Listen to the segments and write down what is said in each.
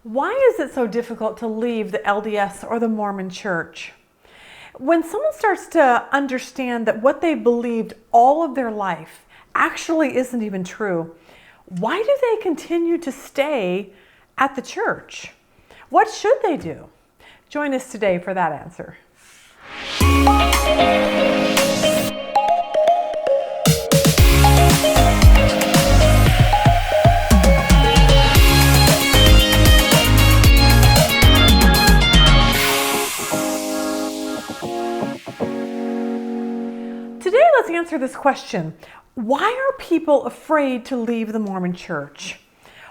Why is it so difficult to leave the LDS or the Mormon church? When someone starts to understand that what they believed all of their life actually isn't even true, why do they continue to stay at the church? What should they do? Join us today for that answer. Today, let's answer this question. Why are people afraid to leave the Mormon church?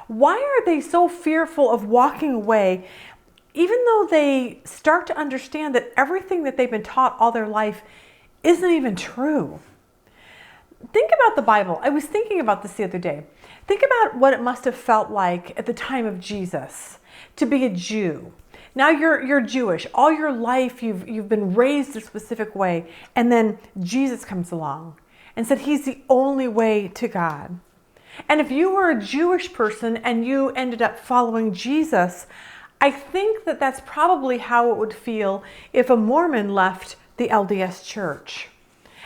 Why are they so fearful of walking away, even though they start to understand that everything that they've been taught all their life isn't even true? Think about the Bible. I was thinking about this the other day. Think about what it must have felt like at the time of Jesus to be a Jew. Now you're Jewish. All your life you've been raised a specific way, and then Jesus comes along and said he's the only way to God. And if you were a Jewish person and you ended up following Jesus, I think that that's probably how it would feel if a Mormon left the LDS church.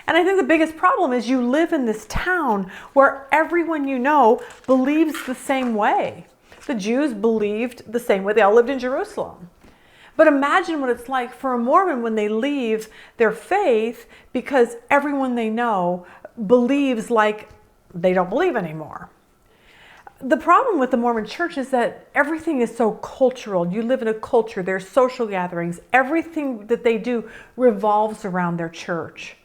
And I think the biggest problem is you live in this town where everyone you know believes the same way. The Jews believed the same way. They all lived in Jerusalem. But imagine what it's like for a Mormon when they leave their faith because everyone they know believes like they don't believe anymore. The problem with the Mormon church is that everything is so cultural. You live in a culture, there's social gatherings, everything that they do revolves around their church.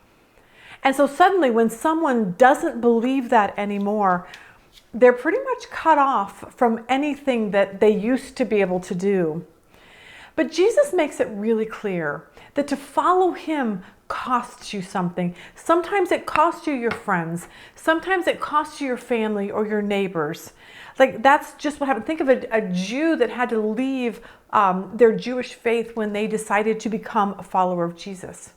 And so suddenly when someone doesn't believe that anymore, they're pretty much cut off from anything that they used to be able to do. But Jesus makes it really clear that to follow him costs you something. Sometimes it costs you your friends. Sometimes it costs you your family or your neighbors. Like that's just what happened. Think of a Jew that had to leave their Jewish faith when they decided to become a follower of Jesus.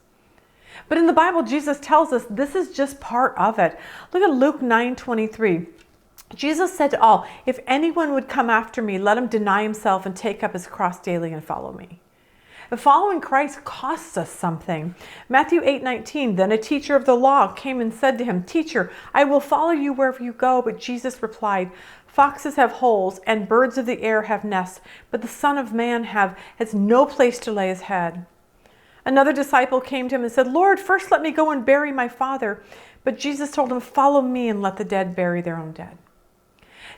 But in the Bible, Jesus tells us this is just part of it. Look at Luke 9:23. Jesus said to all, if anyone would come after me, let him deny himself and take up his cross daily and follow me. But following Christ costs us something. Matthew 8:19, then a teacher of the law came and said to him, Teacher, I will follow you wherever you go. But Jesus replied, Foxes have holes and birds of the air have nests, but the Son of Man has no place to lay his head. Another disciple came to him and said, Lord, first let me go and bury my father. But Jesus told him, follow me and let the dead bury their own dead.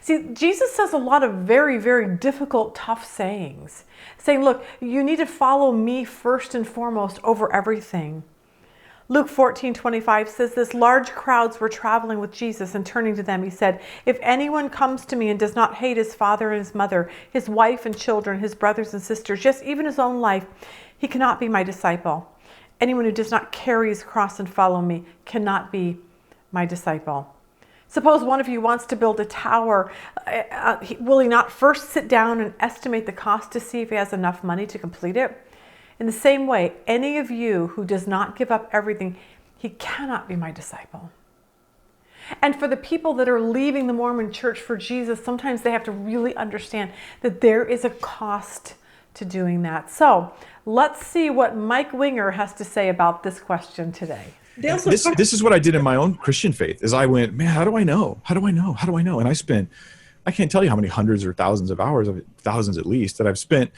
See, Jesus says a lot of very, very difficult, tough sayings, saying, look, you need to follow me first and foremost over everything. Luke 14:25 says this, large crowds were traveling with Jesus, and turning to them, he said, if anyone comes to me and does not hate his father and his mother, his wife and children, his brothers and sisters, yes, even his own life, he cannot be my disciple. Anyone who does not carry his cross and follow me cannot be my disciple. Suppose one of you wants to build a tower. Will he not first sit down and estimate the cost to see if he has enough money to complete it? In the same way, any of you who does not give up everything, he cannot be my disciple. And for the people that are leaving the Mormon church for Jesus, sometimes they have to really understand that there is a cost to doing that. So let's see what Mike Winger has to say about this question today. This is what I did in my own Christian faith is I went, man, how do I know? How do I know? How do I know? And I can't tell you how many hundreds or thousands of hours, thousands at least, that I've spent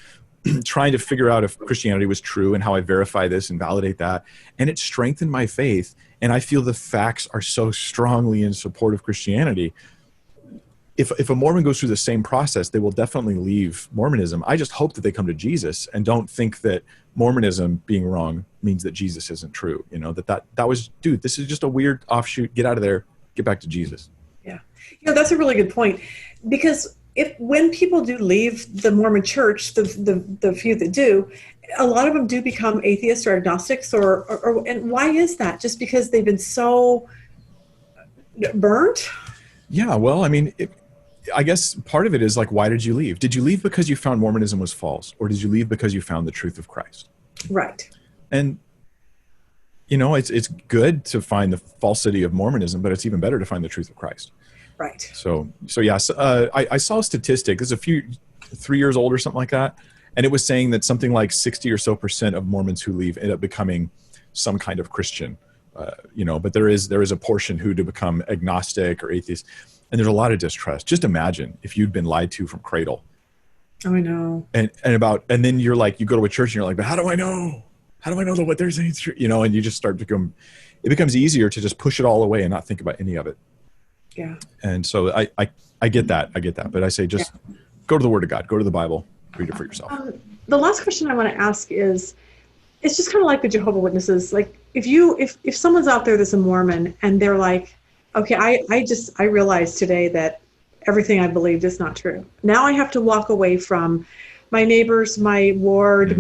trying to figure out if Christianity was true and how I verify this and validate that. And it strengthened my faith. And I feel the facts are so strongly in support of Christianity. If a Mormon goes through the same process, they will definitely leave Mormonism. I just hope that they come to Jesus and don't think that Mormonism being wrong means that Jesus isn't true. You know, that was, dude, this is just a weird offshoot. Get out of there. Get back to Jesus. Yeah. That's a really good point. Because when people do leave the Mormon church, the few that do, a lot of them do become atheists or agnostics and why is that? Just because they've been so burnt? Yeah, well, I mean, I guess part of it is like, why did you leave? Did you leave because you found Mormonism was false? Or did you leave because you found the truth of Christ? Right. And, you know, it's good to find the falsity of Mormonism, but it's even better to find the truth of Christ. Right. So yes, I saw a statistic. There's a few 3 years old or something like that. And it was saying that something like 60 or so percent of Mormons who leave end up becoming some kind of Christian, but there is a portion who to become agnostic or atheist. And there's a lot of distrust. Just imagine if you'd been lied to from cradle. Oh, I know. And then you're like, you go to a church and you're like, but how do I know? How do I know that what they're saying is true? And you just start to become, it becomes easier to just push it all away and not think about any of it. Yeah. And so I get that. But I say, just go to the Word of God, go to the Bible, read it for yourself. The last question I want to ask is, it's just kind of like the Jehovah's Witnesses. Like if someone's out there that's a Mormon and they're like, okay, I realized today that everything I believed is not true. Now I have to walk away from my neighbors, my ward,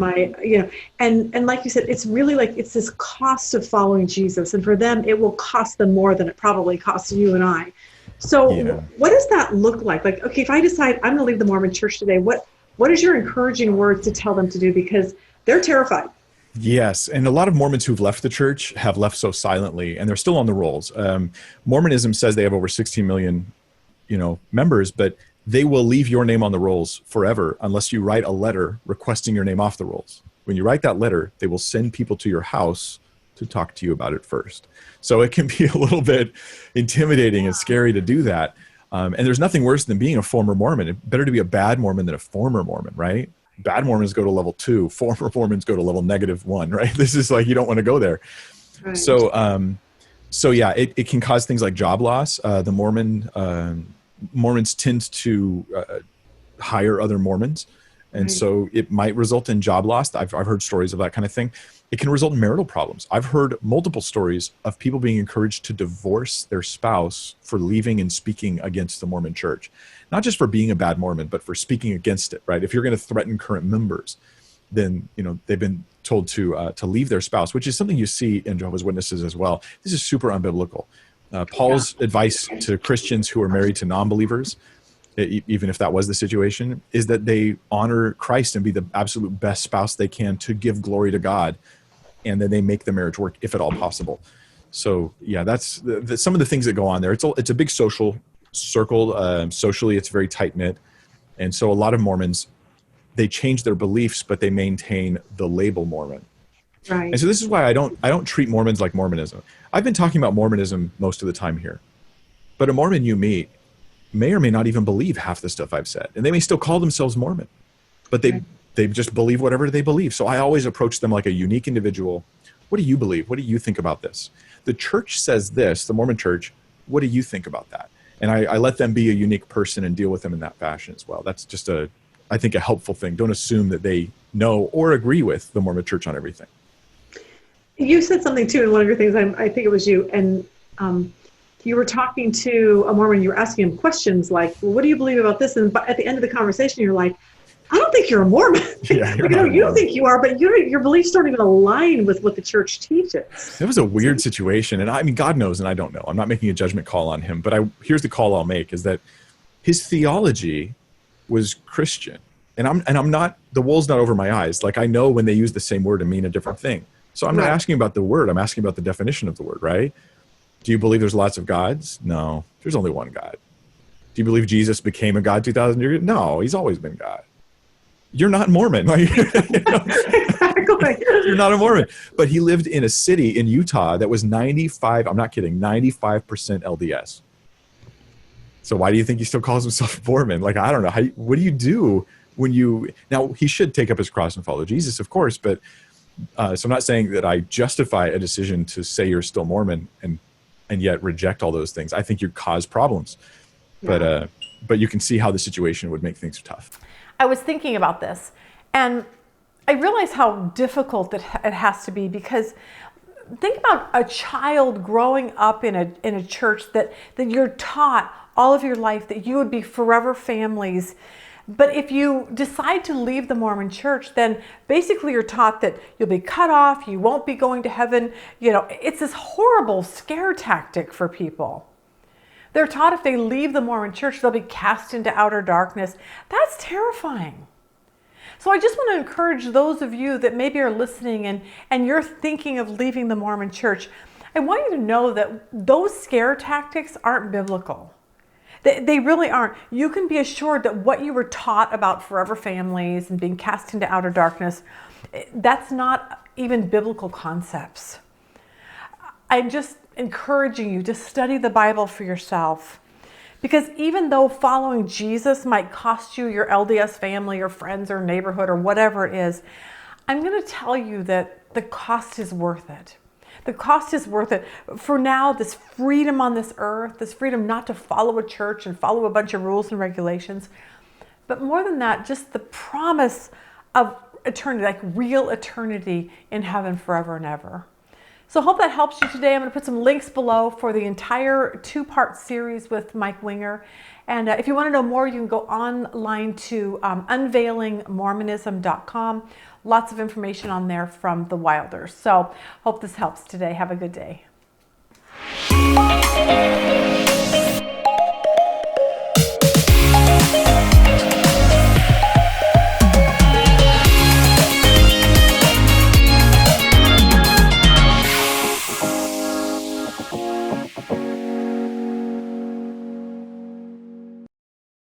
and like you said, it's really like, it's this cost of following Jesus. And for them, it will cost them more than it probably costs you and I. So what does that look like? Like, okay, if I decide I'm going to leave the Mormon church today, what is your encouraging words to tell them to do? Because they're terrified. Yes. And a lot of Mormons who've left the church have left so silently, and they're still on the rolls. Mormonism says they have over 16 million, members, but they will leave your name on the rolls forever unless you write a letter requesting your name off the rolls. When you write that letter, they will send people to your house to talk to you about it first. So it can be a little bit intimidating and scary to do that. And there's nothing worse than being a former Mormon. It's better to be a bad Mormon than a former Mormon, right? Bad Mormons go to level 2, former Mormons go to level -1, right? This is like, you don't want to go there. Right. So yeah, it can cause things like job loss. The Mormons tend to hire other Mormons. And so it might result in job loss. I've heard stories of that kind of thing. It can result in marital problems. I've heard multiple stories of people being encouraged to divorce their spouse for leaving and speaking against the Mormon church. Not just for being a bad Mormon, but for speaking against it, right? If you're going to threaten current members, then, they've been told to leave their spouse, which is something you see in Jehovah's Witnesses as well. This is super unbiblical. Paul's advice to Christians who are married to non-believers, even if that was the situation, is that they honor Christ and be the absolute best spouse they can to give glory to God, and then they make the marriage work if at all possible. So yeah, that's some of the things that go on there. It's a big social circle. Socially, it's very tight-knit. And so a lot of Mormons, they change their beliefs, but they maintain the label Mormon. Right. And so this is why I don't treat Mormons like Mormonism. I've been talking about Mormonism most of the time here, but a Mormon you meet may or may not even believe half the stuff I've said, and they may still call themselves Mormon, but they just believe whatever they believe. So I always approach them like a unique individual. What do you believe? What do you think about this? The church says this, the Mormon church. What do you think about that? And I let them be a unique person and deal with them in that fashion as well. That's just I think a helpful thing. Don't assume that they know or agree with the Mormon church on everything. You said something too in one of your things, I think it was you, and you were talking to a Mormon, you were asking him questions like, well, what do you believe about this? And at the end of the conversation, you're like, I don't think you're a Mormon. Yeah, you think you are, but your beliefs don't even align with what the church teaches. It was a weird situation. And I mean, God knows, and I don't know. I'm not making a judgment call on him, but here's the call I'll make, is that his theology was Christian. And I'm not, the wool's not over my eyes. Like, I know when they use the same word to mean a different thing. So I'm not asking about the word. I'm asking about the definition of the word, right? Do you believe there's lots of gods? No, there's only one God. Do you believe Jesus became a God 2,000 years ago? No, he's always been God. You're not Mormon. Like, Exactly. You're not a Mormon. But he lived in a city in Utah that was 95, I'm not kidding, 95% LDS. So why do you think he still calls himself Mormon? Like, I don't know. What do you do when now he should take up his cross and follow Jesus, of course, but so I'm not saying that I justify a decision to say you're still Mormon and yet reject all those things. I think you cause problems, but you can see how the situation would make things tough. I was thinking about this, and I realize how difficult it has to be, because think about a child growing up in a church that you're taught all of your life that you would be forever families. But if you decide to leave the Mormon church, then basically you're taught that you'll be cut off, you won't be going to heaven. It's this horrible scare tactic for people. They're taught if they leave the Mormon church, they'll be cast into outer darkness. That's terrifying. So I just want to encourage those of you that maybe are listening and you're thinking of leaving the Mormon church. I want you to know that those scare tactics aren't biblical. They really aren't. You can be assured that what you were taught about forever families and being cast into outer darkness, that's not even biblical concepts. I'm just encouraging you to study the Bible for yourself. Because even though following Jesus might cost you your LDS family or friends or neighborhood or whatever it is, I'm going to tell you that the cost is worth it. The cost is worth it. For now, this freedom on this earth, this freedom not to follow a church and follow a bunch of rules and regulations, but more than that, just the promise of eternity, like real eternity in heaven forever and ever. So I hope that helps you today. I'm going to put some links below for the entire 2-part series with Mike Winger. And if you want to know more, you can go online to unveilingmormonism.com. Lots of information on there from the Wilders. So hope this helps today. Have a good day.